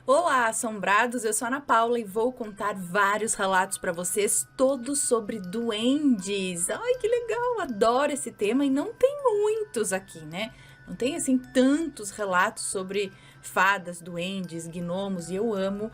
Olá, assombrados! Eu sou a Ana Paula e vou contar vários relatos para vocês, todos sobre duendes. Ai, que legal! Adoro esse tema e não tem muitos aqui, né? Não tem assim tantos relatos sobre fadas, duendes, gnomos e eu amo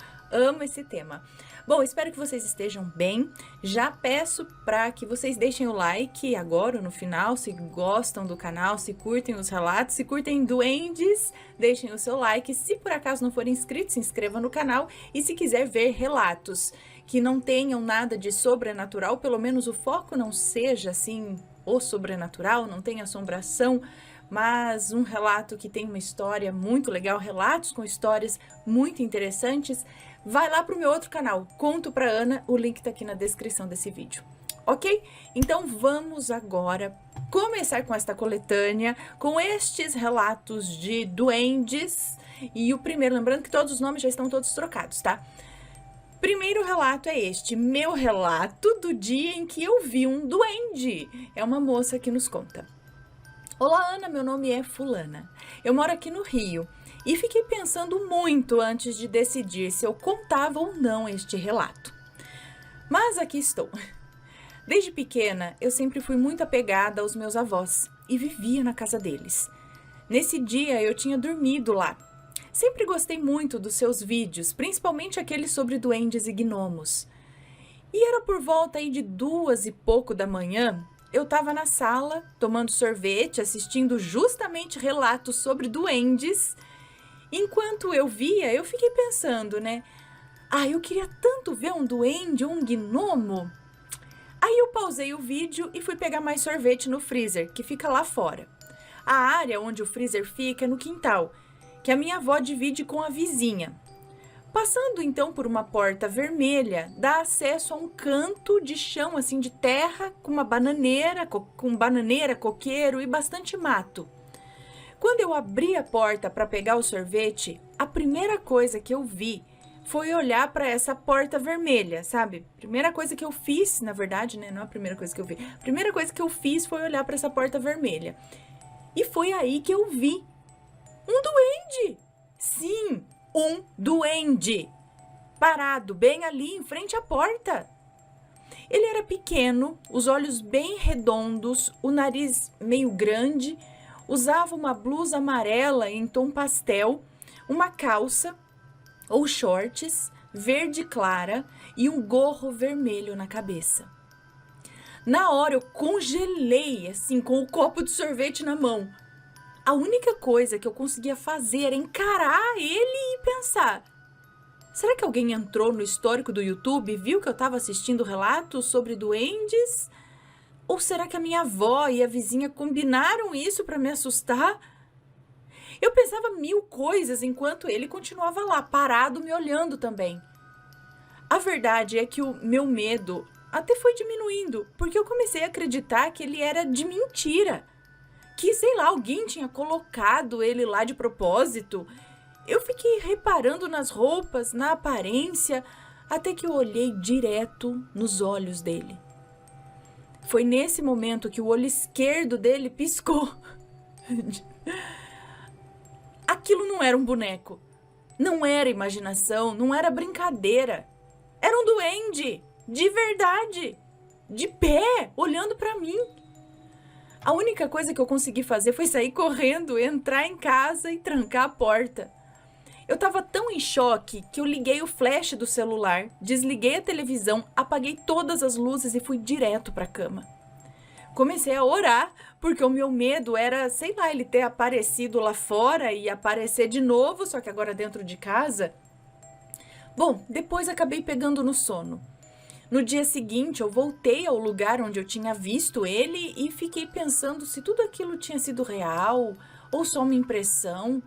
esse tema. Bom, espero que vocês estejam bem. Já peço para que vocês deixem o like agora no final, se gostam do canal, se curtem os relatos, se curtem duendes, deixem o seu like. Se por acaso não forem inscritos, se inscreva no canal e se quiser ver relatos que não tenham nada de sobrenatural, pelo menos o foco não seja assim o sobrenatural, não tenha assombração, mas um relato que tem uma história muito legal, relatos com histórias muito interessantes, vai lá pro meu outro canal, Conto pra Ana, o link tá aqui na descrição desse vídeo, ok? Então vamos agora começar com esta coletânea, com estes relatos de duendes, e o primeiro, lembrando que todos os nomes já estão todos trocados, tá? Primeiro relato é este, meu relato do dia em que eu vi um duende, é uma moça que nos conta. Olá, Ana, meu nome é Fulana. Eu moro aqui no Rio e fiquei pensando muito antes de decidir se eu contava ou não este relato. Mas aqui estou. Desde pequena, eu sempre fui muito apegada aos meus avós e vivia na casa deles. Nesse dia, eu tinha dormido lá. Sempre gostei muito dos seus vídeos, principalmente aqueles sobre duendes e gnomos. E era por volta aí de 2 e pouco da manhã. Eu estava na sala, tomando sorvete, assistindo justamente relatos sobre duendes. Enquanto eu via, eu fiquei pensando, né? Ah, eu queria tanto ver um duende ou um gnomo. Aí eu pausei o vídeo e fui pegar mais sorvete no freezer, que fica lá fora. A área onde o freezer fica é no quintal, que a minha avó divide com a vizinha. Passando então por uma porta vermelha, dá acesso a um canto de chão assim de terra com uma bananeira, coqueiro e bastante mato. Quando eu abri a porta para pegar o sorvete, a primeira coisa que eu vi foi olhar para essa porta vermelha, sabe? Primeira coisa que eu fiz, na verdade, né? Não é a primeira coisa que eu vi. A primeira coisa que eu fiz foi olhar para essa porta vermelha. E foi aí que eu vi um duende. Sim, um duende, parado bem ali em frente à porta. Ele era pequeno, os olhos bem redondos, o nariz meio grande, usava uma blusa amarela em tom pastel, uma calça ou shorts verde clara e um gorro vermelho na cabeça. Na hora eu congelei, assim, com o copo de sorvete na mão. A única coisa que eu conseguia fazer era encarar ele e pensar: será que alguém entrou no histórico do YouTube e viu que eu estava assistindo relatos sobre duendes? Ou será que a minha avó e a vizinha combinaram isso para me assustar? Eu pensava 1000 coisas enquanto ele continuava lá, parado, me olhando também. A verdade é que o meu medo até foi diminuindo, porque eu comecei a acreditar que ele era de mentira. Que, sei lá, alguém tinha colocado ele lá de propósito. Eu fiquei reparando nas roupas, na aparência, até que eu olhei direto nos olhos dele. Foi nesse momento que o olho esquerdo dele piscou. Aquilo não era um boneco, não era imaginação, não era brincadeira. Era um duende, de verdade, de pé, olhando para mim. A única coisa que eu consegui fazer foi sair correndo, entrar em casa e trancar a porta. Eu estava tão em choque que eu liguei o flash do celular, desliguei a televisão, apaguei todas as luzes e fui direto para a cama. Comecei a orar, porque o meu medo era, sei lá, ele ter aparecido lá fora e aparecer de novo, só que agora dentro de casa. Bom, depois acabei pegando no sono. No dia seguinte, eu voltei ao lugar onde eu tinha visto ele e fiquei pensando se tudo aquilo tinha sido real ou só uma impressão.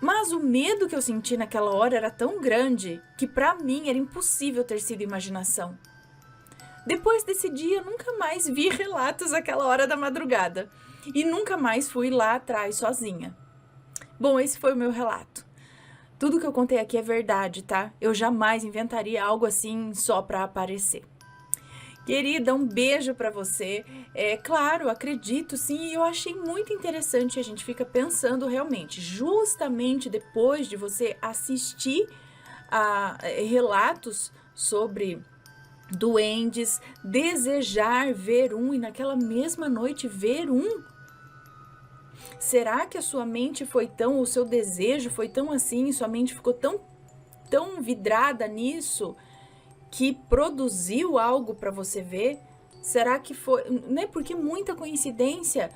Mas o medo que eu senti naquela hora era tão grande que para mim era impossível ter sido imaginação. Depois desse dia, nunca mais vi relatos àquela hora da madrugada e nunca mais fui lá atrás sozinha. Bom, esse foi o meu relato. Tudo que eu contei aqui é verdade, tá? Eu jamais inventaria algo assim só para aparecer. Querida, um beijo pra você. É claro, acredito sim, e eu achei muito interessante. A gente fica pensando realmente, justamente depois de você assistir a relatos sobre duendes, desejar ver um e naquela mesma noite ver um. Será que a sua mente foi tão, o seu desejo foi tão assim, sua mente ficou tão vidrada nisso que produziu algo para você ver? Será que foi, né? Porque muita coincidência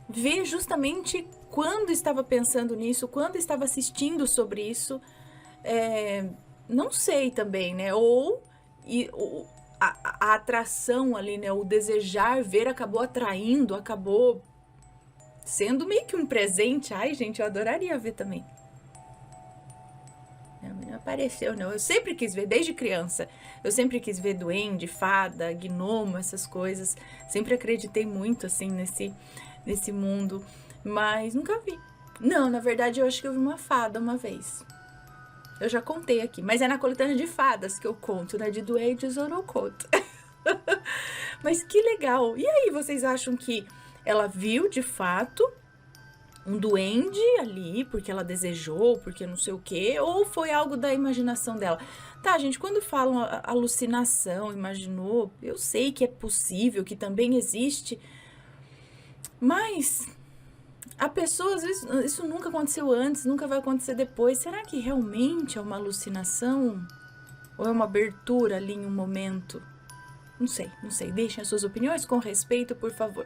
ver justamente quando estava pensando nisso, quando estava assistindo sobre isso, não sei também, né? Ou a atração ali, né? O desejar ver acabou atraindo, acabou sendo meio que um presente. Ai, gente, eu adoraria ver também. Não apareceu, não. Eu sempre quis ver, desde criança. Eu sempre quis ver duende, fada, gnomo, essas coisas. Sempre acreditei muito, assim, nesse mundo. Mas nunca vi. Não, na verdade, eu acho que eu vi uma fada uma vez. Eu já contei aqui. Mas é na coletânea de fadas que eu conto, né? De duendes eu não conto. Mas que legal. E aí, vocês acham que ela viu, de fato, um duende ali, porque ela desejou, porque não sei o quê, ou foi algo da imaginação dela? Tá, gente, quando falam alucinação, imaginou, eu sei que é possível, que também existe, mas a pessoa, às vezes, isso nunca aconteceu antes, nunca vai acontecer depois. Será que realmente é uma alucinação? Ou é uma abertura ali em um momento? Não sei. Deixem as suas opiniões com respeito, por favor.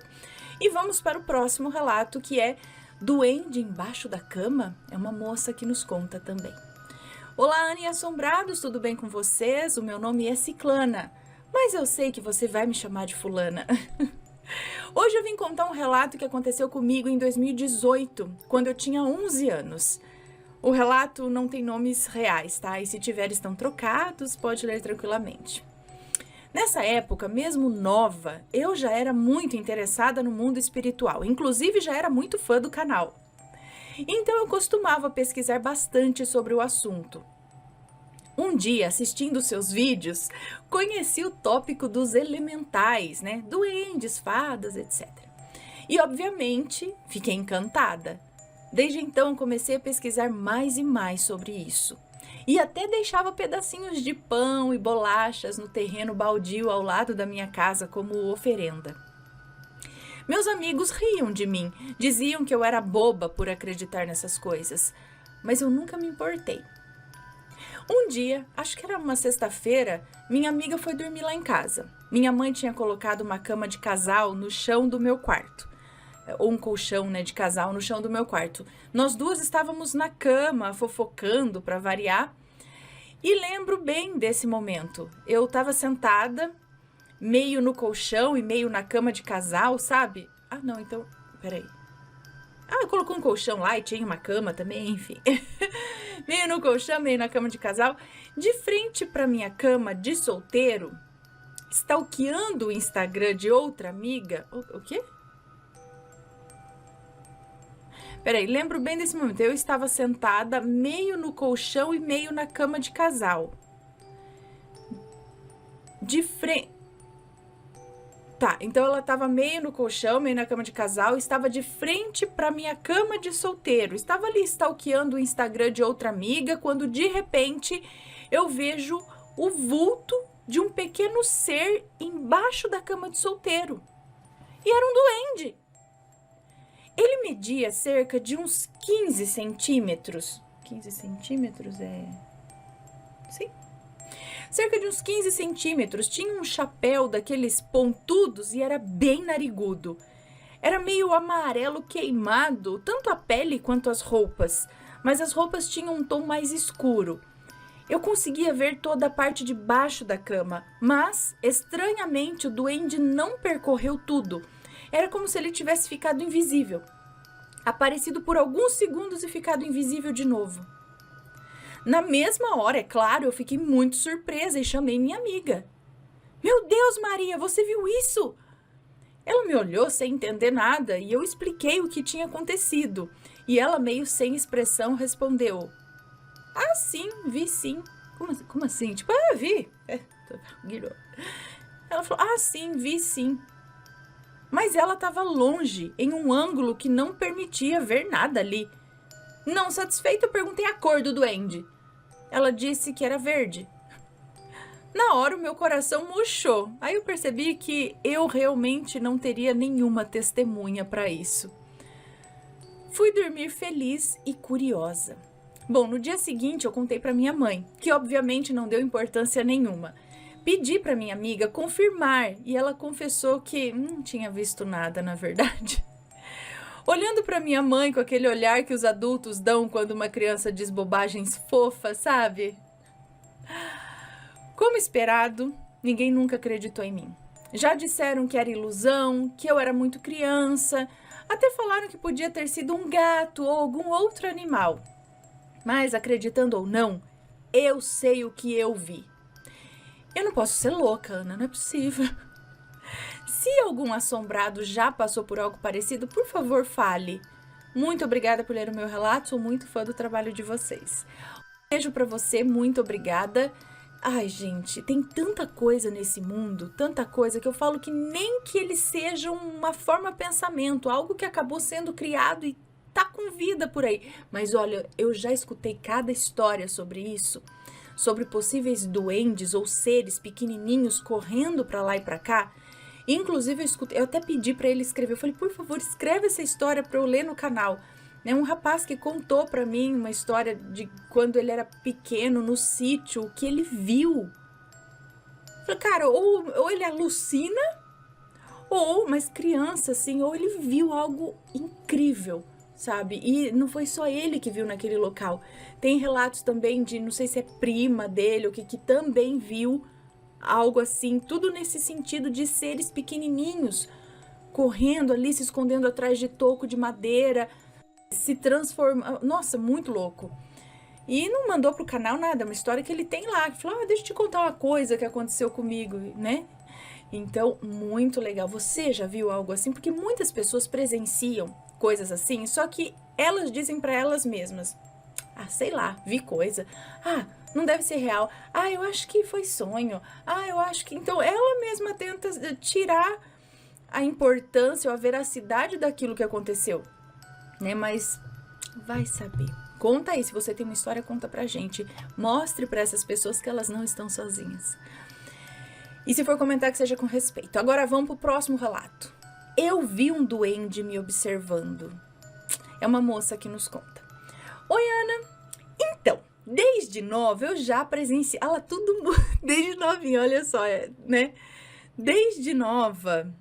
E vamos para o próximo relato, que é Duende Embaixo da Cama. É uma moça que nos conta também. Olá, Ana e Assombrados, tudo bem com vocês? O meu nome é Ciclana, mas eu sei que você vai me chamar de Fulana. Hoje eu vim contar um relato que aconteceu comigo em 2018, quando eu tinha 11 anos. O relato não tem nomes reais, tá? E se tiver, estão trocados, pode ler tranquilamente. Nessa época, mesmo nova, eu já era muito interessada no mundo espiritual, inclusive já era muito fã do canal. Então eu costumava pesquisar bastante sobre o assunto. Um dia, assistindo seus vídeos, conheci o tópico dos elementais, né? Duendes, fadas, etc. E, obviamente, fiquei encantada. Desde então, comecei a pesquisar mais e mais sobre isso. E até deixava pedacinhos de pão e bolachas no terreno baldio ao lado da minha casa como oferenda. Meus amigos riam de mim, diziam que eu era boba por acreditar nessas coisas, mas eu nunca me importei. Um dia, acho que era uma sexta-feira, minha amiga foi dormir lá em casa. Minha mãe tinha colocado uma cama de casal no chão do meu quarto. Ou um colchão, né, de casal no chão do meu quarto. Nós duas estávamos na cama, fofocando para variar. E lembro bem desse momento. Eu estava sentada, meio no colchão e meio na cama de casal, sabe? Ah, não, então, peraí. Ah, colocou um colchão lá e tinha uma cama também, enfim. Meio no colchão, meio na cama de casal. De frente para minha cama de solteiro, stalkeando o Instagram de outra amiga. O quê? Peraí, lembro bem desse momento. Eu estava sentada meio no colchão e meio na cama de casal. De frente... Tá, então ela estava meio no colchão, meio na cama de casal, estava de frente para minha cama de solteiro. Estava ali stalkeando o Instagram de outra amiga, quando de repente eu vejo o vulto de um pequeno ser embaixo da cama de solteiro. E era um duende. Ele media cerca de uns 15 centímetros. 15 centímetros é... Sim. Cerca de uns 15 centímetros, tinha um chapéu daqueles pontudos e era bem narigudo. Era meio amarelo queimado, tanto a pele quanto as roupas, mas as roupas tinham um tom mais escuro. Eu conseguia ver toda a parte de baixo da cama, mas, estranhamente, o duende não percorreu tudo. Era como se ele tivesse ficado invisível, aparecido por alguns segundos e ficado invisível de novo. Na mesma hora, é claro, eu fiquei muito surpresa e chamei minha amiga. Meu Deus, Maria, você viu isso? Ela me olhou sem entender nada e eu expliquei o que tinha acontecido. E ela, meio sem expressão, respondeu: sim, vi sim. Como assim? Tipo, vi. Ela falou, ah, sim, vi sim. Mas ela estava longe, em um ângulo que não permitia ver nada ali. Não satisfeita, eu perguntei a cor do duende. Ela disse que era verde. Na hora, o meu coração murchou. Aí eu percebi que eu realmente não teria nenhuma testemunha para isso. Fui dormir feliz e curiosa. Bom, no dia seguinte eu contei para minha mãe, que obviamente não deu importância nenhuma. Pedi para minha amiga confirmar e ela confessou que não tinha visto nada, na verdade. Olhando para minha mãe com aquele olhar que os adultos dão quando uma criança diz bobagens fofas, sabe? Como esperado, ninguém nunca acreditou em mim. Já disseram que era ilusão, que eu era muito criança, até falaram que podia ter sido um gato ou algum outro animal. Mas, acreditando ou não, eu sei o que eu vi. Eu não posso ser louca, Ana, não é possível. Se algum assombrado já passou por algo parecido, por favor, fale. Muito obrigada por ler o meu relato, sou muito fã do trabalho de vocês. Um beijo pra você, muito obrigada. Ai, gente, tem tanta coisa nesse mundo, tanta coisa que eu falo que nem que eles sejam uma forma de pensamento, algo que acabou sendo criado e tá com vida por aí. Mas olha, eu já escutei cada história sobre isso, sobre possíveis duendes ou seres pequenininhos correndo pra lá e pra cá. Inclusive, eu até pedi pra ele escrever, eu falei, por favor, escreve essa história pra eu ler no canal. Um rapaz que contou pra mim uma história de quando ele era pequeno, no sítio, o que ele viu. Eu falei, cara, ou ele alucina, mas criança, assim, ou ele viu algo incrível, sabe? E não foi só ele que viu naquele local. Tem relatos também de, não sei se é prima dele, ou que também viu algo assim, tudo nesse sentido de seres pequenininhos, correndo ali, se escondendo atrás de toco de madeira, se transforma, nossa, muito louco. E não mandou pro canal nada, é uma história que ele tem lá, que falou, deixa eu te contar uma coisa que aconteceu comigo, né? Então, muito legal. Você já viu algo assim? Porque muitas pessoas presenciam coisas assim, só que elas dizem pra elas mesmas, sei lá, vi coisa, não deve ser real, eu acho que foi sonho, eu acho que... Então, ela mesma tenta tirar a importância ou a veracidade daquilo que aconteceu. Né, mas vai saber. Conta aí, se você tem uma história, conta pra gente. Mostre pra essas pessoas que elas não estão sozinhas. E se for comentar, que seja com respeito. Agora vamos pro próximo relato. Eu vi um duende me observando. É uma moça que nos conta. Oi, Ana. Então, desde nova eu já presenciei... Desde novinha, olha só, né? Desde nova...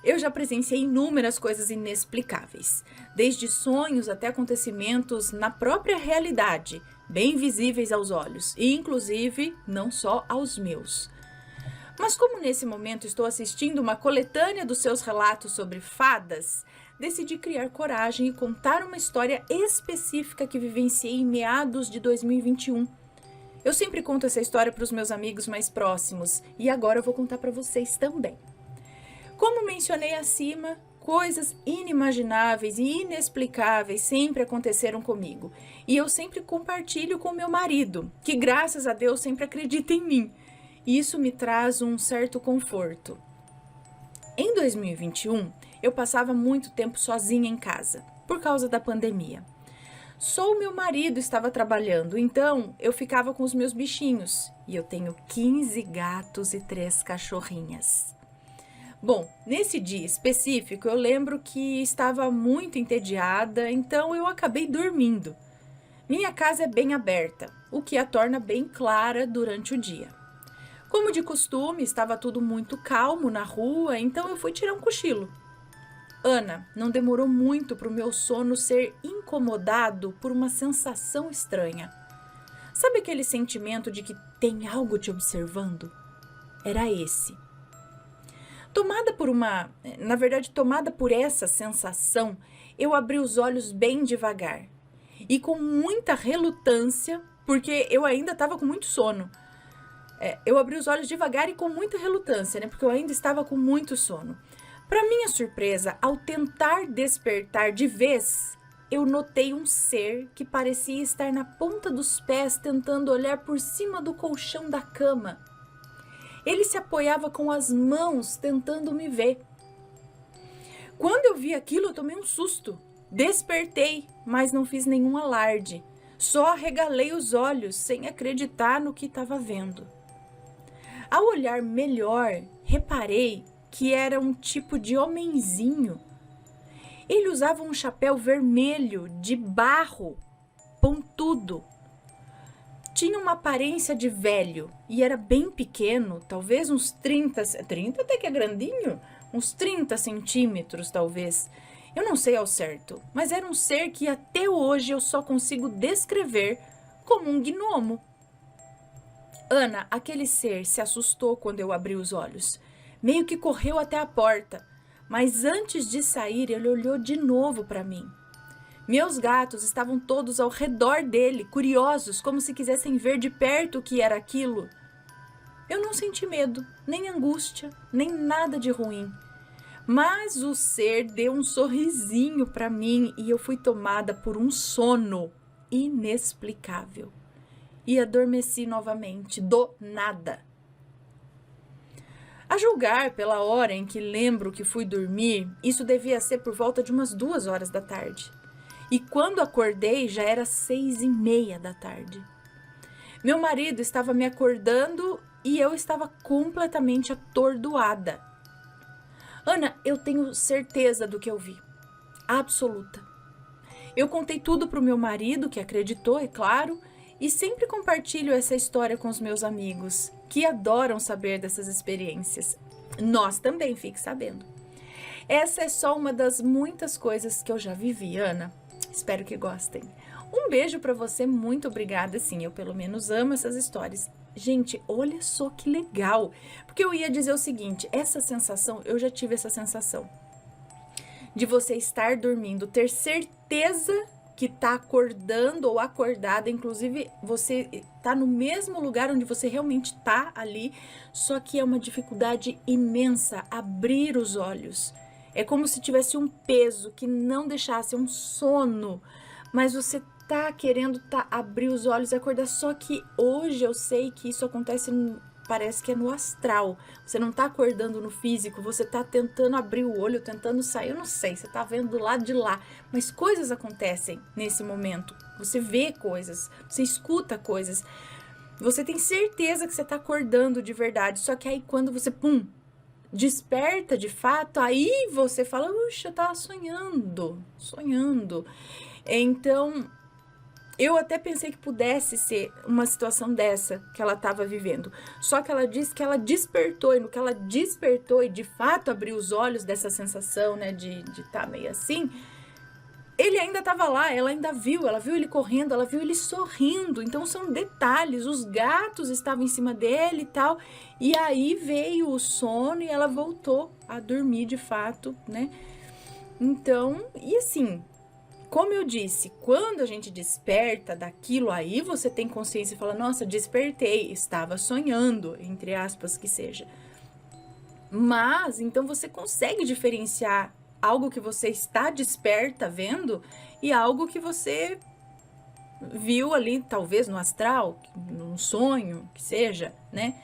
Eu já presenciei inúmeras coisas inexplicáveis, desde sonhos até acontecimentos na própria realidade, bem visíveis aos olhos, e inclusive não só aos meus. Mas como nesse momento estou assistindo uma coletânea dos seus relatos sobre fadas, decidi criar coragem e contar uma história específica que vivenciei em meados de 2021. Eu sempre conto essa história para os meus amigos mais próximos, e agora eu vou contar para vocês também. Como mencionei acima, coisas inimagináveis e inexplicáveis sempre aconteceram comigo. E eu sempre compartilho com meu marido, que graças a Deus sempre acredita em mim. E isso me traz um certo conforto. Em 2021, eu passava muito tempo sozinha em casa, por causa da pandemia. Só o meu marido estava trabalhando, então eu ficava com os meus bichinhos. E eu tenho 15 gatos e 3 cachorrinhas. Bom, nesse dia específico eu lembro que estava muito entediada, então eu acabei dormindo. Minha casa é bem aberta, o que a torna bem clara durante o dia. Como de costume, estava tudo muito calmo na rua, então eu fui tirar um cochilo. Ana, não demorou muito para o meu sono ser incomodado por uma sensação estranha. Sabe aquele sentimento de que tem algo te observando? Era esse. Tomada por essa sensação, eu abri os olhos bem devagar e com muita relutância, porque eu ainda estava com muito sono. Eu abri os olhos devagar e com muita relutância, né? Porque eu ainda estava com muito sono. Para minha surpresa, ao tentar despertar de vez, eu notei um ser que parecia estar na ponta dos pés tentando olhar por cima do colchão da cama. Ele se apoiava com as mãos tentando me ver. Quando eu vi aquilo, eu tomei um susto. Despertei, mas não fiz nenhum alarde. Só arregalei os olhos, sem acreditar no que estava vendo. Ao olhar melhor, reparei que era um tipo de homenzinho. Ele usava um chapéu vermelho de barro, pontudo. Tinha uma aparência de velho e era bem pequeno, talvez uns 30 até que é grandinho, uns 30 centímetros talvez. Eu não sei ao certo, mas era um ser que até hoje eu só consigo descrever como um gnomo. Ana, aquele ser se assustou quando eu abri os olhos. Meio que correu até a porta, mas antes de sair ele olhou de novo para mim. Meus gatos estavam todos ao redor dele, curiosos, como se quisessem ver de perto o que era aquilo. Eu não senti medo, nem angústia, nem nada de ruim. Mas o ser deu um sorrisinho para mim e eu fui tomada por um sono inexplicável. E adormeci novamente, do nada. A julgar pela hora em que lembro que fui dormir, isso devia ser por volta de umas 2 horas da tarde. E quando acordei, já era 6:30 da tarde. Meu marido estava me acordando e eu estava completamente atordoada. Ana, eu tenho certeza do que eu vi. Absoluta. Eu contei tudo para o meu marido, que acreditou, é claro, e sempre compartilho essa história com os meus amigos, que adoram saber dessas experiências. Nós também, fique sabendo. Essa é só uma das muitas coisas que eu já vivi, Ana. Espero que gostem. Um beijo para você, muito obrigada. Sim, eu pelo menos amo essas histórias. Gente, olha só que legal. Porque eu ia dizer o seguinte, essa sensação, eu já tive essa sensação de você estar dormindo, ter certeza que tá acordando ou acordada, inclusive você tá no mesmo lugar onde você realmente tá ali, só que é uma dificuldade imensa abrir os olhos. É como se tivesse um peso que não deixasse, um sono, mas você tá querendo abrir os olhos e acordar, só que hoje eu sei que isso acontece, parece que é no astral. Você não tá acordando no físico, você tá tentando abrir o olho, tentando sair, eu não sei, você tá vendo do lado de lá, mas coisas acontecem nesse momento. Você vê coisas, você escuta coisas, você tem certeza que você tá acordando de verdade, só que aí quando você, desperta de fato, aí você fala, uxa, eu tava sonhando. Então, eu até pensei que pudesse ser uma situação dessa que ela estava vivendo. Só que ela disse que ela despertou, e no que ela despertou e de fato abriu os olhos dessa sensação, né, de estar meio assim, ele ainda estava lá, ela viu ele correndo, ela viu ele sorrindo. Então são detalhes, os gatos estavam em cima dele e tal. E aí veio o sono e ela voltou a dormir de fato, né? Então, e assim, como eu disse, quando a gente desperta daquilo aí, você tem consciência e fala, nossa, despertei, estava sonhando, entre aspas que seja. Mas, então você consegue diferenciar algo que você está desperta vendo e algo que você viu ali, talvez no astral, num sonho, que seja, né?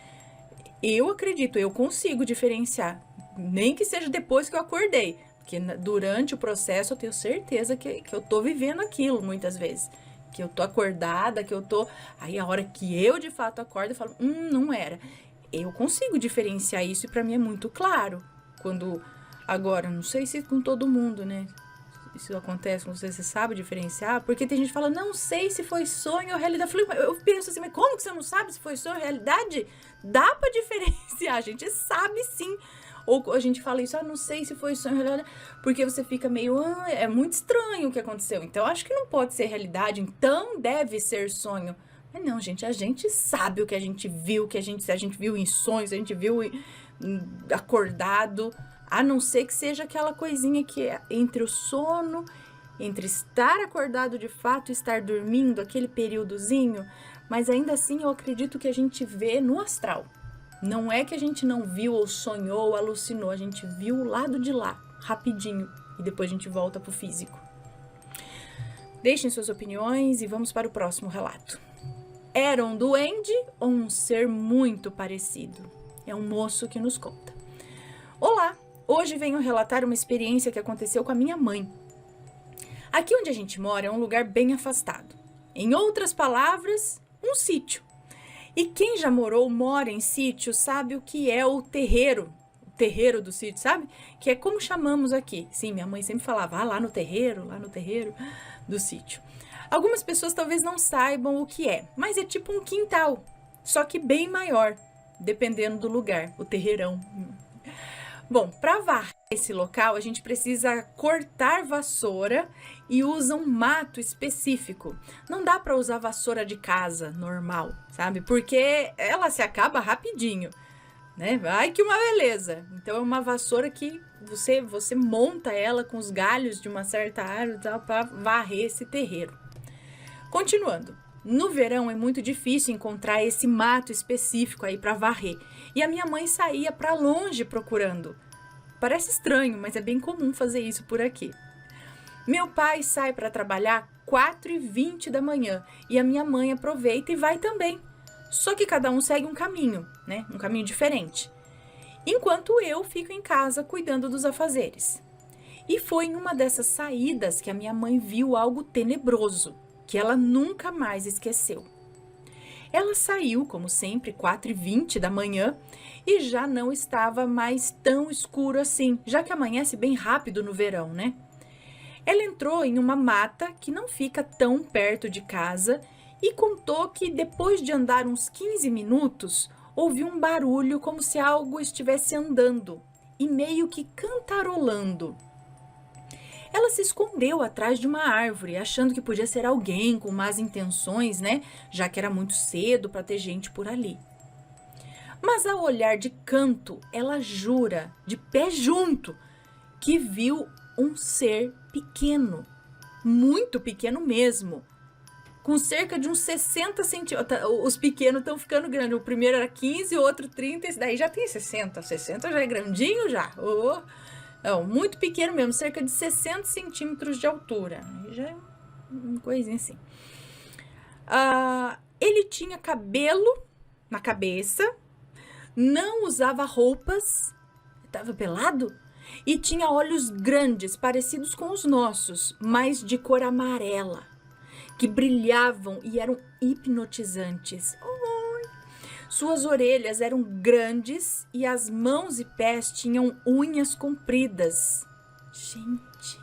Eu acredito, eu consigo diferenciar, nem que seja depois que eu acordei, porque durante o processo eu tenho certeza que eu tô vivendo aquilo muitas vezes, que eu tô acordada, que eu tô... Aí a hora que eu de fato acordo eu falo, não era. Eu consigo diferenciar isso e pra mim é muito claro. Quando... Agora, não sei se com todo mundo, né? Isso acontece com você sabe diferenciar? Porque tem gente que fala, não sei se foi sonho ou realidade. Eu penso assim, mas como que você não sabe se foi sonho ou realidade? Dá pra diferenciar, a gente sabe sim. Ou a gente fala isso, não sei se foi sonho ou realidade, porque você fica meio, é muito estranho o que aconteceu. Então, acho que não pode ser realidade, então deve ser sonho. Mas não, gente, a gente sabe o que a gente viu, a gente viu em sonhos, a gente viu acordado. A não ser que seja aquela coisinha que é entre o sono, entre estar acordado de fato e estar dormindo, aquele períodozinho. Mas ainda assim eu acredito que a gente vê no astral. Não é que a gente não viu ou sonhou ou alucinou, a gente viu o lado de lá, rapidinho. E depois a gente volta pro físico. Deixem suas opiniões e vamos para o próximo relato. Era um duende ou um ser muito parecido? É um moço que nos conta. Olá, hoje venho relatar uma experiência que aconteceu com a minha mãe. Aqui onde a gente mora é um lugar bem afastado. Em outras palavras, um sítio. E quem já mora em sítio sabe o que é o terreiro do sítio, sabe? Que é como chamamos aqui. Sim, minha mãe sempre falava, lá no terreiro do sítio. Algumas pessoas talvez não saibam o que é, mas é tipo um quintal, só que bem maior, dependendo do lugar, o terreirão. Bom, para varrer esse local, a gente precisa cortar vassoura e usa um mato específico. Não dá para usar vassoura de casa normal, sabe? Porque ela se acaba rapidinho, né? Vai que uma beleza. Então é uma vassoura que você monta ela com os galhos de uma certa árvore para varrer esse terreiro. Continuando. No verão é muito difícil encontrar esse mato específico aí para varrer. E a minha mãe saía para longe procurando. Parece estranho, mas é bem comum fazer isso por aqui. Meu pai sai para trabalhar 4h20 da manhã e a minha mãe aproveita e vai também. Só que cada um segue um caminho, né? Um caminho diferente. Enquanto eu fico em casa cuidando dos afazeres. E foi em uma dessas saídas que a minha mãe viu algo tenebroso, que ela nunca mais esqueceu. Ela saiu, como sempre, 4h20 da manhã e já não estava mais tão escuro assim, já que amanhece bem rápido no verão, né? Ela entrou em uma mata que não fica tão perto de casa e contou que depois de andar uns 15 minutos, ouviu um barulho como se algo estivesse andando e meio que cantarolando. Ela se escondeu atrás de uma árvore, achando que podia ser alguém com más intenções, né? Já que era muito cedo para ter gente por ali. Mas ao olhar de canto, ela jura, de pé junto, que viu um ser pequeno, muito pequeno mesmo, com cerca de uns 60 centímetros. Os pequenos estão ficando grandes. O primeiro era 15, o outro 30, esse daí já tem 60. 60 já é grandinho já. Muito pequeno mesmo, cerca de 60 centímetros de altura. Já é uma coisinha assim. Ele tinha cabelo na cabeça, não usava roupas, estava pelado e tinha olhos grandes, parecidos com os nossos, mas de cor amarela, que brilhavam e eram hipnotizantes. Suas orelhas eram grandes e as mãos e pés tinham unhas compridas. Gente!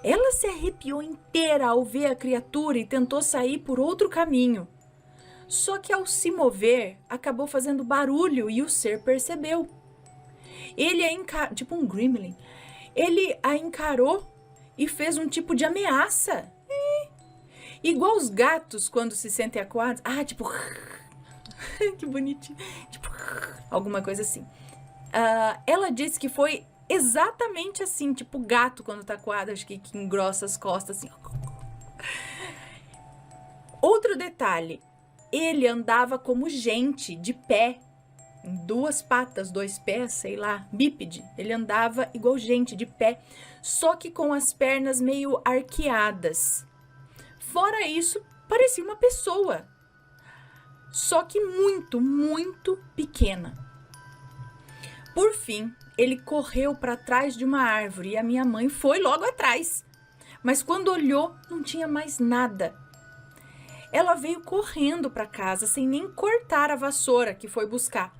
Ela se arrepiou inteira ao ver a criatura e tentou sair por outro caminho. Só que ao se mover, acabou fazendo barulho e o ser percebeu. Ele tipo um gremlin. Ele a encarou e fez um tipo de ameaça. Igual os gatos quando se sentem acuados. Tipo... que bonitinho. Tipo, alguma coisa assim. Ela disse que foi exatamente assim, tipo gato quando tá coado, acho que engrossa as costas assim. Outro detalhe, ele andava como gente, de pé, em 2 patas, 2 pés, sei lá, bípede. Ele andava igual gente, de pé, só que com as pernas meio arqueadas. Fora isso, parecia uma pessoa. Só que muito, muito pequena. Por fim, ele correu para trás de uma árvore e a minha mãe foi logo atrás. Mas quando olhou, não tinha mais nada. Ela veio correndo para casa sem nem cortar a vassoura que foi buscar.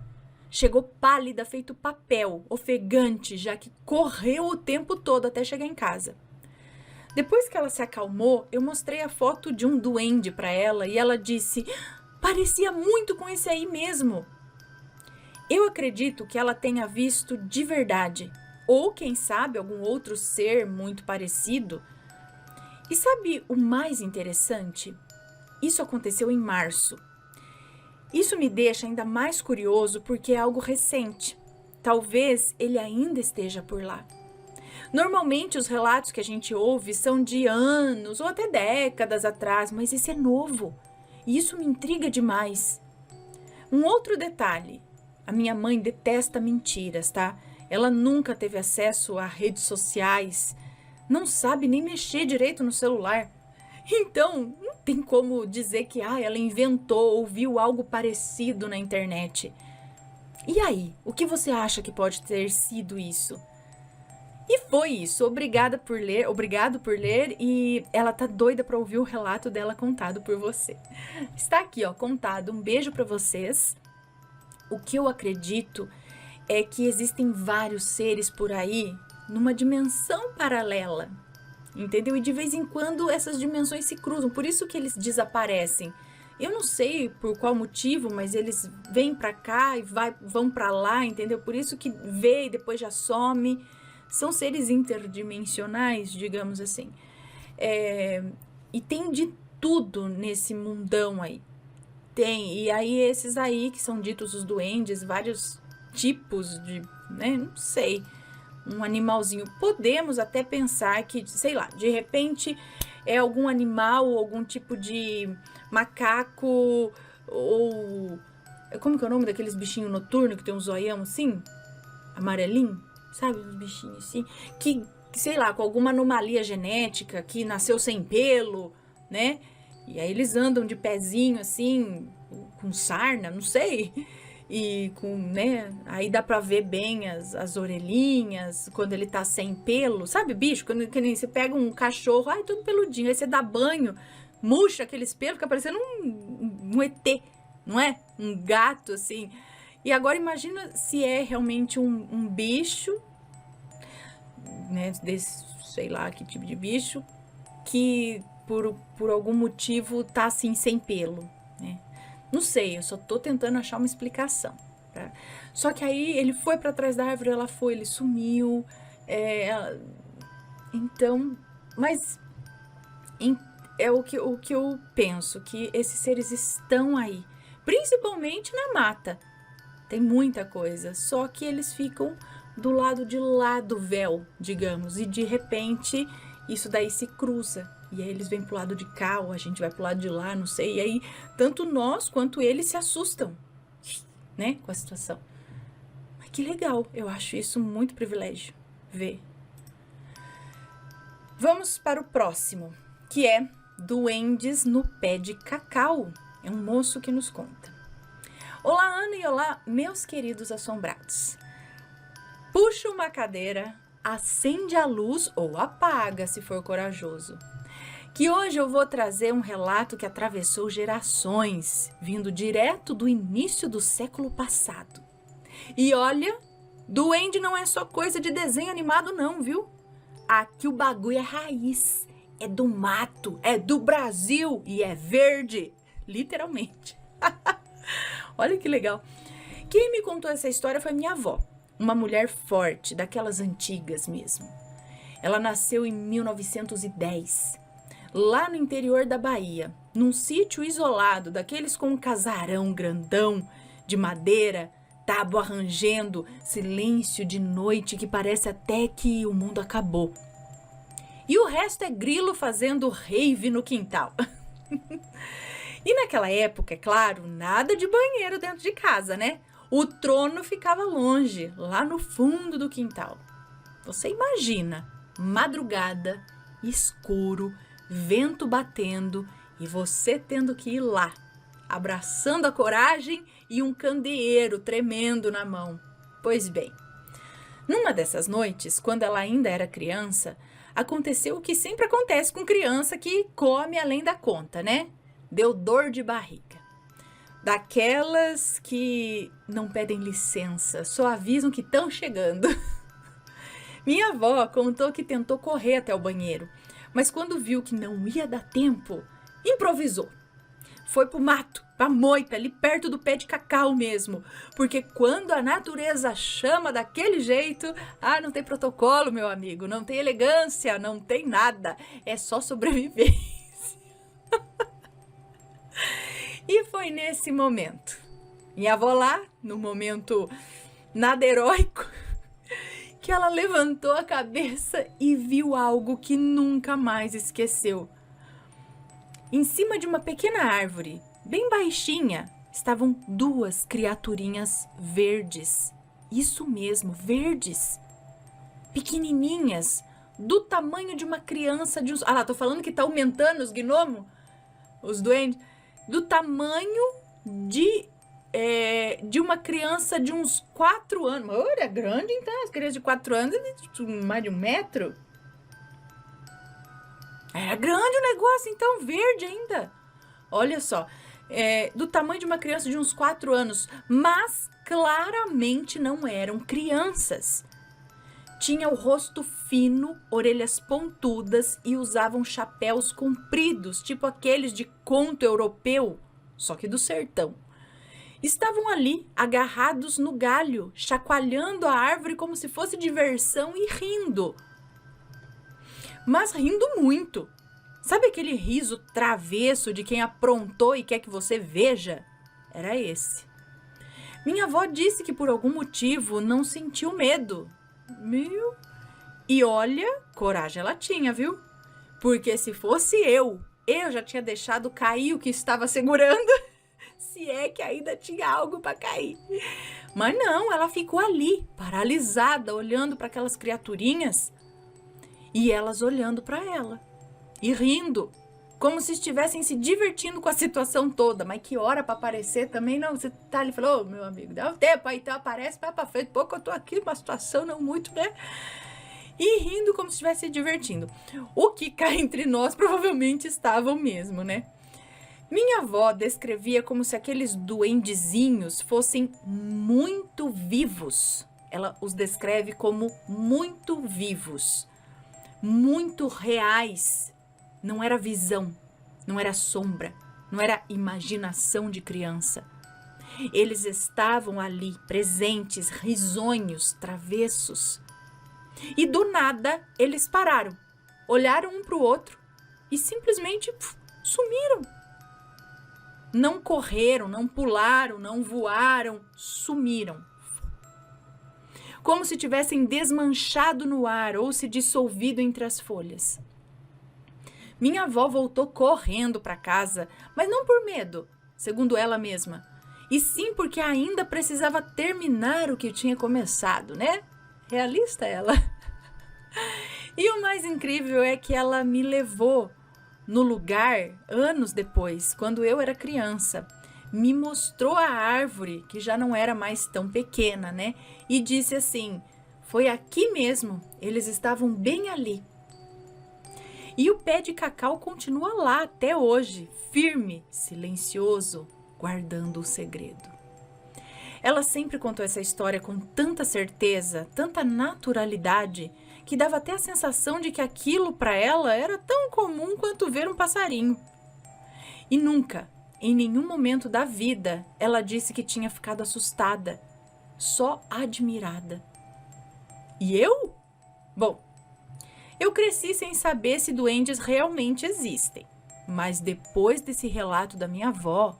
Chegou pálida, feito papel, ofegante, já que correu o tempo todo até chegar em casa. Depois que ela se acalmou, eu mostrei a foto de um duende para ela e ela disse... Parecia muito com esse aí mesmo. Eu acredito que ela tenha visto de verdade. Ou, quem sabe, algum outro ser muito parecido. E sabe o mais interessante? Isso aconteceu em março. Isso me deixa ainda mais curioso porque é algo recente. Talvez ele ainda esteja por lá. Normalmente os relatos que a gente ouve são de anos ou até décadas atrás, mas esse é novo. E isso me intriga demais. Um outro detalhe. A minha mãe detesta mentiras, tá? Ela nunca teve acesso a redes sociais. Não sabe nem mexer direito no celular. Então, não tem como dizer que ela inventou ou viu algo parecido na internet. E aí, o que você acha que pode ter sido isso? E foi isso. Obrigado por ler, e ela tá doida pra ouvir o relato dela contado por você. Está aqui, ó, contado. Um beijo pra vocês. O que eu acredito é que existem vários seres por aí numa dimensão paralela, entendeu? E de vez em quando essas dimensões se cruzam, por isso que eles desaparecem. Eu não sei por qual motivo, mas eles vêm pra cá e vão pra lá, entendeu? Por isso que vê e depois já some. São seres interdimensionais, digamos assim. E tem de tudo nesse mundão aí. Tem, e aí esses aí que são ditos os duendes, vários tipos de, né, não sei, um animalzinho. Podemos até pensar que, sei lá, de repente é algum animal, algum tipo de macaco, ou... Como que é o nome daqueles bichinhos noturnos que tem um zoião assim? Amarelinho? Sabe, uns bichinhos assim? Que, sei lá, com alguma anomalia genética, que nasceu sem pelo, né? E aí eles andam de pezinho assim, com sarna, não sei. E com, né? Aí dá pra ver bem as orelhinhas, quando ele tá sem pelo. Sabe, bicho? Quando você pega um cachorro, ai, tudo peludinho. Aí você dá banho, murcha aqueles pelos, fica parecendo um ET, não é? Um gato, assim. E agora imagina se é realmente um bicho, né? Desse, sei lá que tipo de bicho, que por algum motivo tá assim, sem pelo, né? Não sei, eu só tô tentando achar uma explicação. Tá? Só que aí ele foi pra trás da árvore, ele sumiu. Então, mas é o que eu penso, que esses seres estão aí, principalmente na mata. Tem muita coisa, só que eles ficam do lado de lá do véu, digamos, e de repente isso daí se cruza. E aí eles vêm pro lado de cá, ou a gente vai pro lado de lá, não sei. E aí, tanto nós quanto eles se assustam, né, com a situação. Mas que legal, eu acho isso muito privilégio, ver. Vamos para o próximo, que é Duendes no Pé de Cacau. É um moço que nos conta. Olá, Ana, e olá, meus queridos assombrados. Puxa uma cadeira, acende a luz ou apaga, se for corajoso. Que hoje eu vou trazer um relato que atravessou gerações, vindo direto do início do século passado. E olha, duende não é só coisa de desenho animado não, viu? Aqui o bagulho é raiz, é do mato, é do Brasil e é verde, literalmente. Olha que legal. Quem me contou essa história foi minha avó, uma mulher forte, daquelas antigas mesmo. Ela nasceu em 1910. Lá no interior da Bahia, num sítio isolado, daqueles com um casarão grandão, de madeira, tábua rangendo, silêncio de noite que parece até que o mundo acabou. E o resto é grilo fazendo rave no quintal. E naquela época, é claro, nada de banheiro dentro de casa, né? O trono ficava longe, lá no fundo do quintal. Você imagina, madrugada, escuro, vento batendo e você tendo que ir lá, abraçando a coragem e um candeeiro tremendo na mão. Pois bem, numa dessas noites, quando ela ainda era criança, aconteceu o que sempre acontece com criança que come além da conta, né? Deu dor de barriga. Daquelas que não pedem licença, só avisam que estão chegando. Minha avó contou que tentou correr até o banheiro, mas quando viu que não ia dar tempo, improvisou. Foi pro mato, pra moita, ali perto do pé de cacau mesmo. Porque quando a natureza chama daquele jeito, não tem protocolo, meu amigo, não tem elegância, não tem nada. É só sobrevivência. E foi nesse momento, minha avó lá, no momento nada heróico, que ela levantou a cabeça e viu algo que nunca mais esqueceu. Em cima de uma pequena árvore, bem baixinha, estavam duas criaturinhas verdes. Isso mesmo, verdes. Pequenininhas, do tamanho de uma criança de uns... Ah lá, tô falando que tá aumentando os gnomos, os duendes. Do tamanho de de uma criança de uns 4 anos. Olha, grande então, as crianças de 4 anos, mais de 1 metro. Era grande o negócio, então, verde ainda. Olha só, do tamanho de uma criança de uns 4 anos, mas claramente não eram crianças. Tinha o rosto fino, orelhas pontudas e usavam chapéus compridos, tipo aqueles de conto europeu, só que do sertão. Estavam ali, agarrados no galho, chacoalhando a árvore como se fosse diversão e rindo. Mas rindo muito. Sabe aquele riso travesso de quem aprontou e quer que você veja? Era esse. Minha avó disse que por algum motivo não sentiu medo. E olha, coragem ela tinha, viu? Porque se fosse eu já tinha deixado cair o que estava segurando, se é que ainda tinha algo para cair. Mas não, ela ficou ali, paralisada, olhando para aquelas criaturinhas e elas olhando para ela e rindo, como se estivessem se divertindo com a situação toda. Mas que hora para aparecer também, não? Você tá ali e falou, meu amigo, dá um tempo aí, então aparece, vai pra frente. Pouco eu tô aqui numa situação não muito, né? E rindo como se estivesse se divertindo. O que cá entre nós provavelmente estavam mesmo, né? Minha avó descrevia como se aqueles duendezinhos fossem muito vivos. Ela os descreve como muito vivos, muito reais. Não era visão, não era sombra, não era imaginação de criança. Eles estavam ali, presentes, risonhos, travessos. E do nada, eles pararam, olharam um para o outro e simplesmente sumiram. Não correram, não pularam, não voaram, sumiram. Como se tivessem desmanchado no ar ou se dissolvido entre as folhas. Minha avó voltou correndo para casa, mas não por medo, segundo ela mesma, e sim porque ainda precisava terminar o que tinha começado, né? Realista ela. E o mais incrível é que ela me levou no lugar anos depois, quando eu era criança. Me mostrou a árvore, que já não era mais tão pequena, né? E disse assim, foi aqui mesmo, eles estavam bem ali. E o pé de cacau continua lá até hoje, firme, silencioso, guardando o segredo. Ela sempre contou essa história com tanta certeza, tanta naturalidade, que dava até a sensação de que aquilo para ela era tão comum quanto ver um passarinho. E nunca, em nenhum momento da vida, ela disse que tinha ficado assustada, só admirada. E eu? Bom, eu cresci sem saber se duendes realmente existem, mas depois desse relato da minha avó,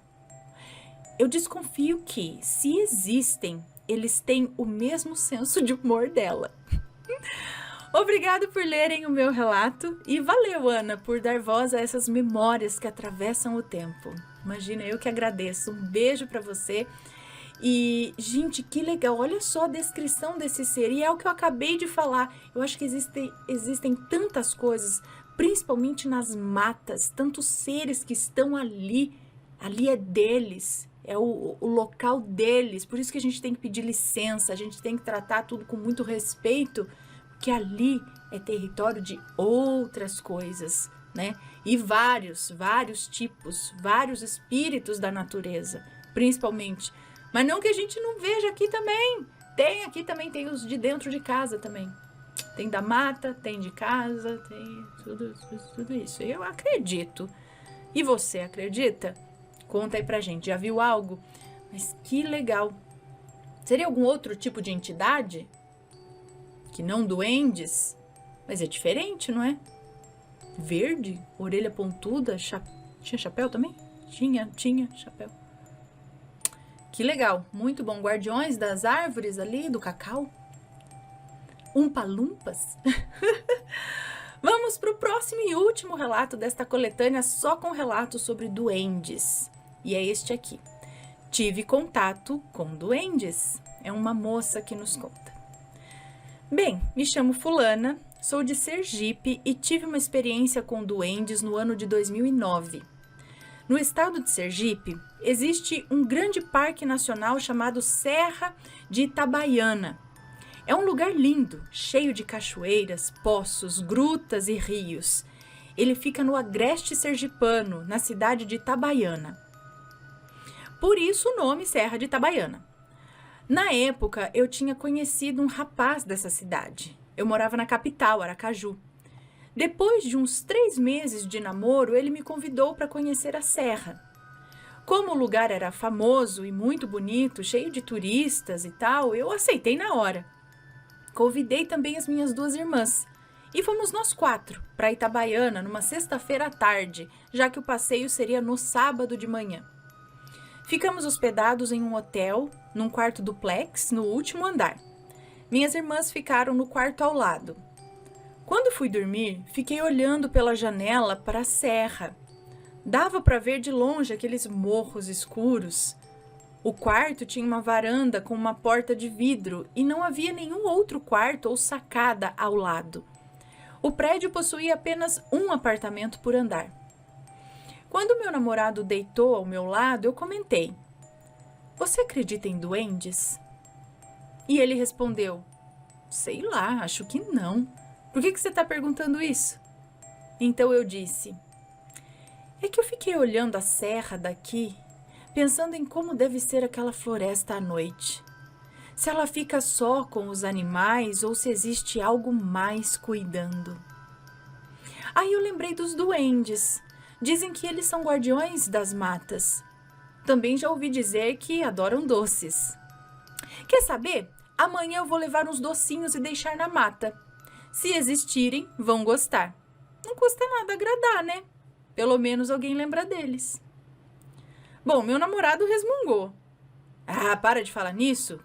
eu desconfio que, se existem, eles têm o mesmo senso de humor dela. Obrigado por lerem o meu relato e valeu, Ana, por dar voz a essas memórias que atravessam o tempo. Imagina, eu que agradeço. Um beijo para você. E, gente, que legal. Olha só a descrição desse ser. E é o que eu acabei de falar. Eu acho que existem tantas coisas, principalmente nas matas, tantos seres que estão ali. Ali é deles. É o local deles. Por isso que a gente tem que pedir licença. A gente tem que tratar tudo com muito respeito. Que ali é território de outras coisas, né? E vários tipos, vários espíritos da natureza, principalmente. Mas não que a gente não veja aqui também. Aqui também tem os de dentro de casa também. Tem da mata, tem de casa, tem tudo isso. Eu acredito. E você acredita? Conta aí pra gente. Já viu algo? Mas que legal. Seria algum outro tipo de entidade? Que não duendes, mas é diferente, não é? Verde, orelha pontuda, tinha chapéu também? Tinha chapéu. Que legal, muito bom. Guardiões das árvores ali, do cacau. Umpa-lumpas. Vamos para o próximo e último relato desta coletânea, só com relatos sobre duendes. E é este aqui. Tive contato com duendes. É uma moça que nos conta. Bem, me chamo Fulana, sou de Sergipe e tive uma experiência com duendes no ano de 2009. No estado de Sergipe, existe um grande parque nacional chamado Serra de Itabaiana. É um lugar lindo, cheio de cachoeiras, poços, grutas e rios. Ele fica no agreste sergipano, na cidade de Itabaiana. Por isso o nome Serra de Itabaiana. Na época, eu tinha conhecido um rapaz dessa cidade. Eu morava na capital, Aracaju. Depois de uns 3 meses de namoro, ele me convidou para conhecer a serra. Como o lugar era famoso e muito bonito, cheio de turistas e tal, eu aceitei na hora. Convidei também as minhas 2 irmãs. E fomos nós 4 para Itabaiana numa sexta-feira à tarde, já que o passeio seria no sábado de manhã. Ficamos hospedados em um hotel, num quarto duplex, no último andar. Minhas irmãs ficaram no quarto ao lado. Quando fui dormir, fiquei olhando pela janela para a serra. Dava para ver de longe aqueles morros escuros. O quarto tinha uma varanda com uma porta de vidro e não havia nenhum outro quarto ou sacada ao lado. O prédio possuía apenas um apartamento por andar. Quando meu namorado deitou ao meu lado, eu comentei: "Você acredita em duendes?" E ele respondeu: "Sei lá, acho que não. Por que você está perguntando isso?" Então eu disse: "É que eu fiquei olhando a serra daqui, pensando em como deve ser aquela floresta à noite. Se ela fica só com os animais ou se existe algo mais cuidando." Aí eu lembrei dos duendes. Dizem que eles são guardiões das matas. Também já ouvi dizer que adoram doces. Quer saber? Amanhã eu vou levar uns docinhos e deixar na mata. Se existirem, vão gostar. Não custa nada agradar, né? Pelo menos alguém lembra deles. Bom, meu namorado resmungou. "Ah, para de falar nisso.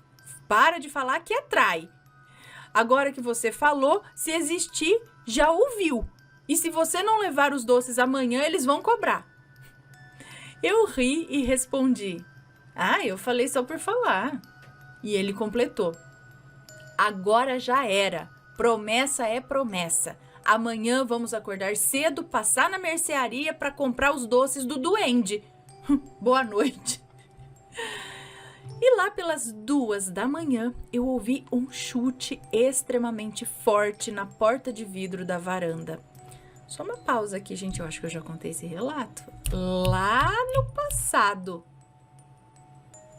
Para de falar que atrai. Agora que você falou, se existir, já ouviu. E se você não levar os doces amanhã, eles vão cobrar." Eu ri e respondi: "Ah, eu falei só por falar." E ele completou: "Agora já era. Promessa é promessa. Amanhã vamos acordar cedo, passar na mercearia para comprar os doces do duende." Boa noite. E lá pelas 2 da manhã, eu ouvi um chute extremamente forte na porta de vidro da varanda. Só uma pausa aqui, gente, eu acho que eu já contei esse relato lá no passado.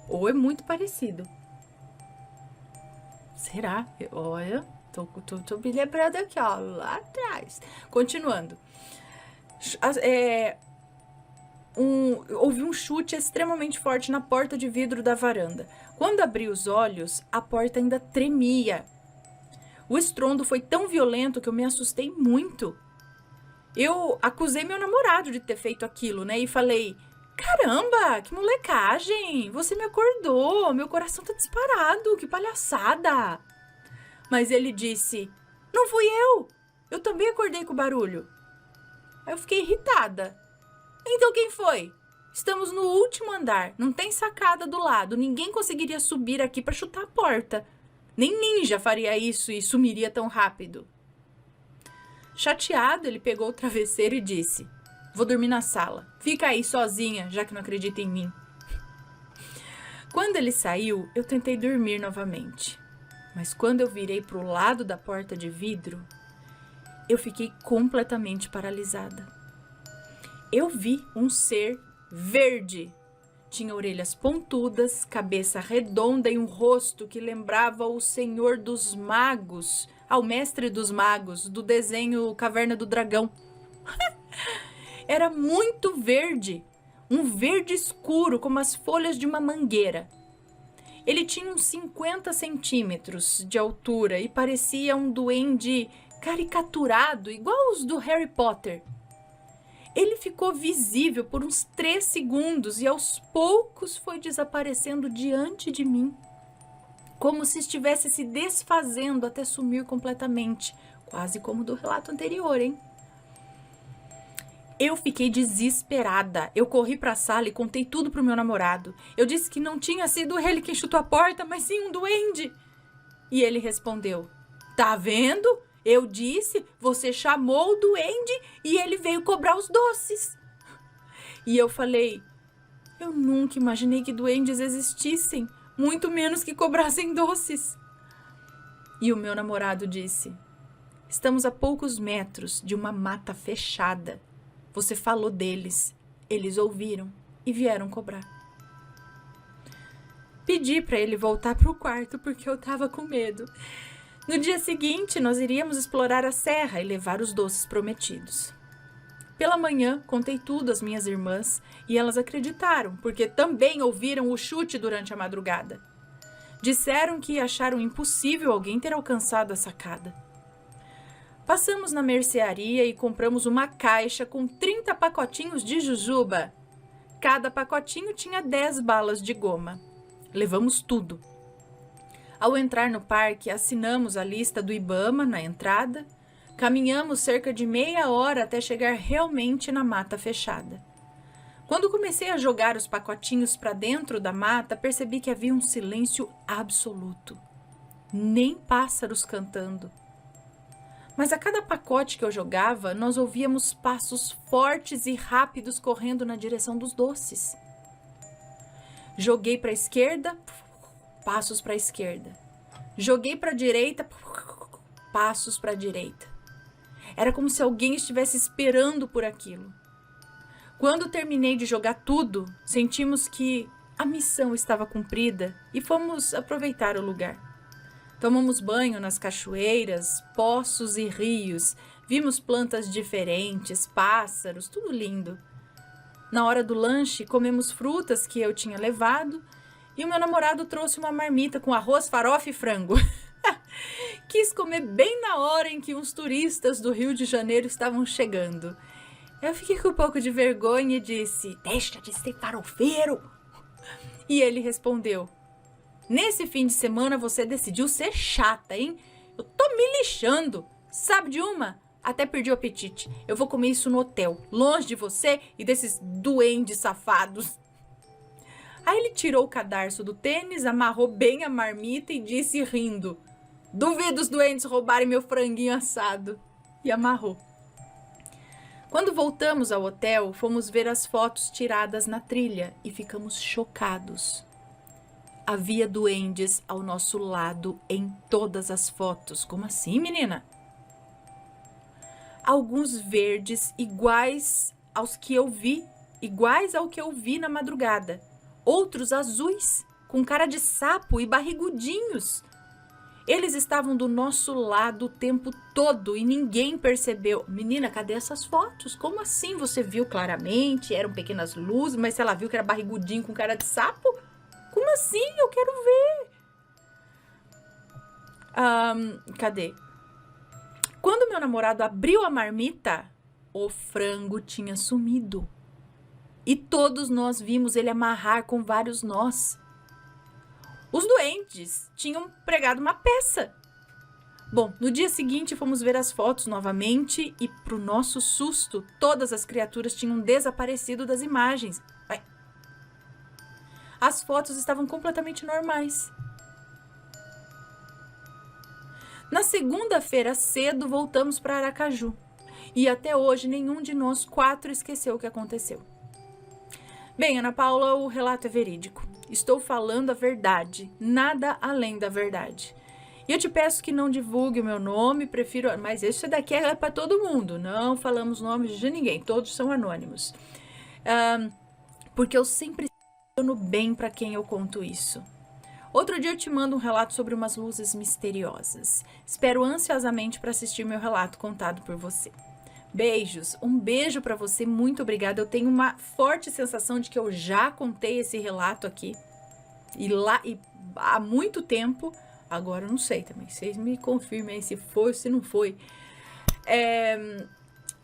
Ou é muito parecido. Será? Olha, tô me lembrando aqui, ó, lá atrás. Continuando. Houve um chute extremamente forte na porta de vidro da varanda. Quando abri os olhos, a porta ainda tremia. O estrondo foi tão violento que eu me assustei muito. Eu acusei meu namorado de ter feito aquilo, né? E falei: "Caramba, que molecagem! Você me acordou, meu coração tá disparado, que palhaçada!" Mas ele disse: "Não fui eu também acordei com o barulho." Aí eu fiquei irritada. "Então quem foi? Estamos no último andar, não tem sacada do lado, ninguém conseguiria subir aqui para chutar a porta. Nem ninja faria isso e sumiria tão rápido." Chateado, ele pegou o travesseiro e disse: "Vou dormir na sala. Fica aí sozinha, já que não acredita em mim." Quando ele saiu, eu tentei dormir novamente. Mas quando eu virei para o lado da porta de vidro, eu fiquei completamente paralisada. Eu vi um ser verde. Tinha orelhas pontudas, cabeça redonda e um rosto que lembrava o Senhor dos Magos, ao Mestre dos Magos, do desenho Caverna do Dragão. Era muito verde, um verde escuro, como as folhas de uma mangueira. Ele tinha uns 50 centímetros de altura e parecia um duende caricaturado, igual os do Harry Potter. Ele ficou visível por uns 3 segundos e aos poucos foi desaparecendo diante de mim, como se estivesse se desfazendo até sumir completamente, quase como do relato anterior, hein? Eu fiquei desesperada. Eu corri para a sala e contei tudo pro meu namorado. Eu disse que não tinha sido ele quem chutou a porta, mas sim um duende. E ele respondeu: "Tá vendo? Eu disse, você chamou o duende e ele veio cobrar os doces." E eu falei, eu nunca imaginei que duendes existissem, muito menos que cobrassem doces. E o meu namorado disse, estamos a poucos metros de uma mata fechada. Você falou deles, eles ouviram e vieram cobrar. Pedi para ele voltar para o quarto porque eu estava com medo. No dia seguinte, nós iríamos explorar a serra e levar os doces prometidos. Pela manhã, contei tudo às minhas irmãs e elas acreditaram, porque também ouviram o chute durante a madrugada. Disseram que acharam impossível alguém ter alcançado a sacada. Passamos na mercearia e compramos uma caixa com 30 pacotinhos de jujuba. Cada pacotinho tinha 10 balas de goma. Levamos tudo. Ao entrar no parque, assinamos a lista do Ibama na entrada. Caminhamos cerca de meia hora até chegar realmente na mata fechada. Quando comecei a jogar os pacotinhos para dentro da mata, percebi que havia um silêncio absoluto. Nem pássaros cantando. Mas a cada pacote que eu jogava, nós ouvíamos passos fortes e rápidos correndo na direção dos doces. Joguei para a esquerda, passos para a esquerda. Joguei para a direita, passos para a direita. Era como se alguém estivesse esperando por aquilo. Quando terminei de jogar tudo, sentimos que a missão estava cumprida e fomos aproveitar o lugar. Tomamos banho nas cachoeiras, poços e rios. Vimos plantas diferentes, pássaros, tudo lindo. Na hora do lanche, comemos frutas que eu tinha levado e o meu namorado trouxe uma marmita com arroz, farofa e frango. Quis comer bem na hora em que uns turistas do Rio de Janeiro estavam chegando. Eu fiquei com um pouco de vergonha e disse, deixa de ser farofeiro. E ele respondeu, nesse fim de semana você decidiu ser chata, hein? Eu tô me lixando. Sabe de uma? Até perdi o apetite. Eu vou comer isso no hotel, longe de você e desses duendes safados. Aí ele tirou o cadarço do tênis, amarrou bem a marmita e disse rindo, duvido os duendes roubarem meu franguinho assado. E amarrou. Quando voltamos ao hotel, fomos ver as fotos tiradas na trilha e ficamos chocados. Havia duendes ao nosso lado em todas as fotos. Como assim, menina? Alguns verdes iguais ao que eu vi na madrugada. Outros azuis, com cara de sapo e barrigudinhos. Eles estavam do nosso lado o tempo todo e ninguém percebeu. Menina, cadê essas fotos? Como assim? Você viu claramente? Eram pequenas luzes, mas se ela viu que era barrigudinho com cara de sapo? Como assim? Eu quero ver. Cadê? Quando meu namorado abriu a marmita, o frango tinha sumido. E todos nós vimos ele amarrar com vários nós. Os duendes tinham pregado uma peça. Bom, no dia seguinte fomos ver as fotos novamente e, pro nosso susto, todas as criaturas tinham desaparecido das imagens. As fotos estavam completamente normais. Na segunda-feira cedo voltamos para Aracaju. E até hoje nenhum de nós 4 esqueceu o que aconteceu. Bem, Ana Paula, o relato é verídico. Estou falando a verdade, nada além da verdade. E eu te peço que não divulgue o meu nome, prefiro... Mas isso daqui é para todo mundo, não falamos nomes de ninguém, todos são anônimos. Porque eu sempre no bem para quem eu conto isso. Outro dia eu te mando um relato sobre umas luzes misteriosas. Espero ansiosamente para assistir meu relato contado por você. Beijos, um beijo para você, muito obrigada. Eu tenho uma forte sensação de que eu já contei esse relato aqui. E há muito tempo. Agora eu não sei também. Vocês me confirmem se foi ou se não foi.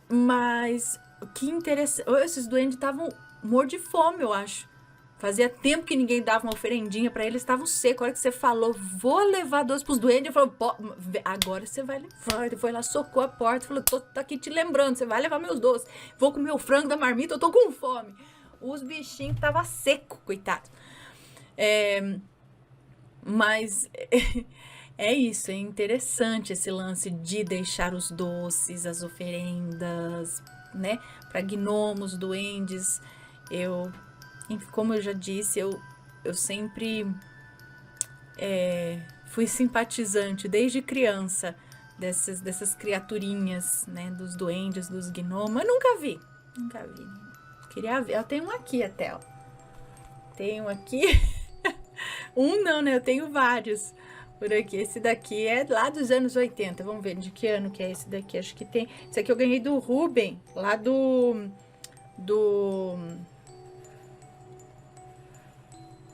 Mas que interessante. Esses duendes estavam mortos de fome, eu acho. Fazia tempo que ninguém dava uma oferendinha pra eles, estavam secos. A hora que você falou, vou levar doce pros duendes, eu falei, agora você vai levar. Ele foi lá, socou a porta, falou, tô aqui te lembrando, você vai levar meus doces. Vou comer o frango da marmita, eu tô com fome. Os bichinhos estavam secos, coitado. Mas é isso, é interessante esse lance de deixar os doces, as oferendas, né? Pra gnomos, duendes. Como eu já disse, eu sempre fui simpatizante desde criança dessas criaturinhas, né? Dos duendes, dos gnomos. Eu nunca vi. Queria ver. Eu tenho um aqui até, ó. Tenho aqui. Um não, né? Eu tenho vários por aqui. Esse daqui é lá dos anos 80. Vamos ver de que ano que é esse daqui. Acho que tem... Esse aqui eu ganhei do Ruben, lá do...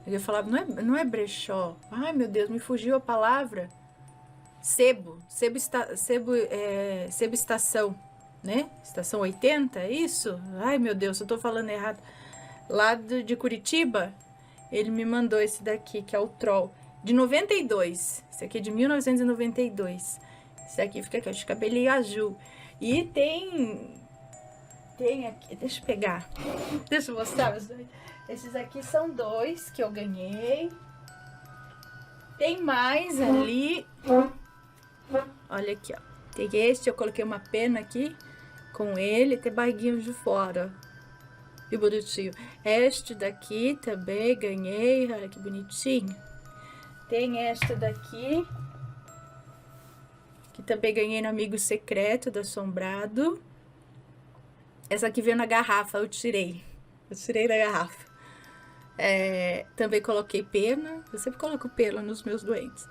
Eu ia falar, não é brechó. Ai, meu Deus, me fugiu a palavra. Sebo estação, né? Estação 80, é isso? Ai, meu Deus, eu tô falando errado. Lá de Curitiba, ele me mandou esse daqui, que é o Troll, de 92. Esse aqui é de 1992. Esse aqui fica aqui, de cabelinho azul. E tem aqui, deixa eu pegar. Deixa eu mostrar. Esses aqui são 2 que eu ganhei. Tem mais ali. Olha aqui, ó. Tem este, eu coloquei uma pena aqui com ele, tem barriguinho de fora. Que bonitinho. Este daqui também ganhei, olha que bonitinho. Tem esta daqui, que também ganhei no Amigo Secreto do Assombrado. Essa aqui veio na garrafa, eu tirei da garrafa. Também coloquei pena, eu sempre coloco pena nos meus doentes.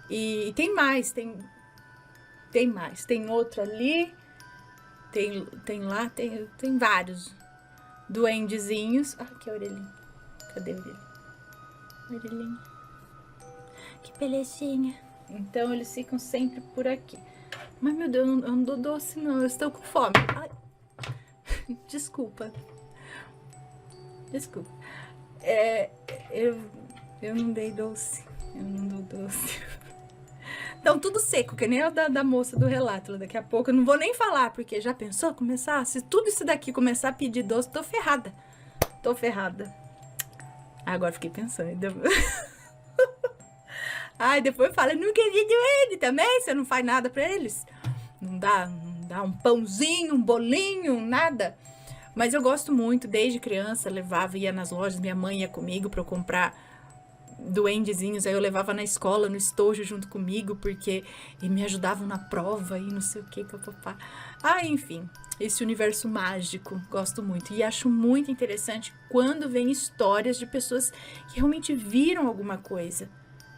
E tem mais, tem mais. Tem outro ali, tem lá, tem vários duendezinhos. Ah, que orelhinha. Cadê a orelhinha? Orelhinha. Que belezinha. Então, eles ficam sempre por aqui. Mas, meu Deus, eu não dou doce, não. Eu estou com fome. Ai. Desculpa. Eu não dei doce. Eu não dou doce. Então, tudo seco, que nem o da moça do relato. Daqui a pouco eu não vou nem falar, porque já pensou começar? Se tudo isso daqui começar a pedir doce, tô ferrada. Agora fiquei pensando. Ai, depois fala, não queria doente também, você não faz nada pra eles. Não dá um pãozinho, um bolinho, nada. Mas eu gosto muito, desde criança, ia nas lojas, minha mãe ia comigo pra eu comprar duendezinhos, aí eu levava na escola, no estojo junto comigo, porque eles me ajudavam na prova e não sei o que, papapá. Ah, enfim, esse universo mágico, gosto muito. E acho muito interessante quando vem histórias de pessoas que realmente viram alguma coisa,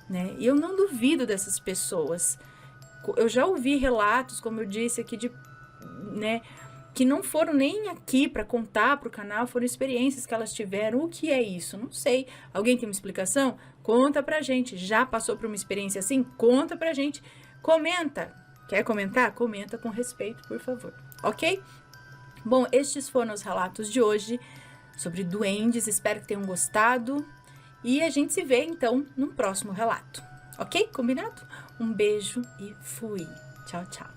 né? E eu não duvido dessas pessoas. Eu já ouvi relatos, como eu disse aqui, né, que não foram nem aqui para contar pro canal, foram experiências que elas tiveram. O que é isso? Não sei. Alguém tem uma explicação? Conta pra gente. Já passou por uma experiência assim? Conta pra gente. Comenta. Quer comentar? Comenta com respeito, por favor. Ok? Bom, estes foram os relatos de hoje sobre duendes. Espero que tenham gostado. E a gente se vê, então, no próximo relato. Ok? Combinado? Um beijo e fui. Tchau, tchau.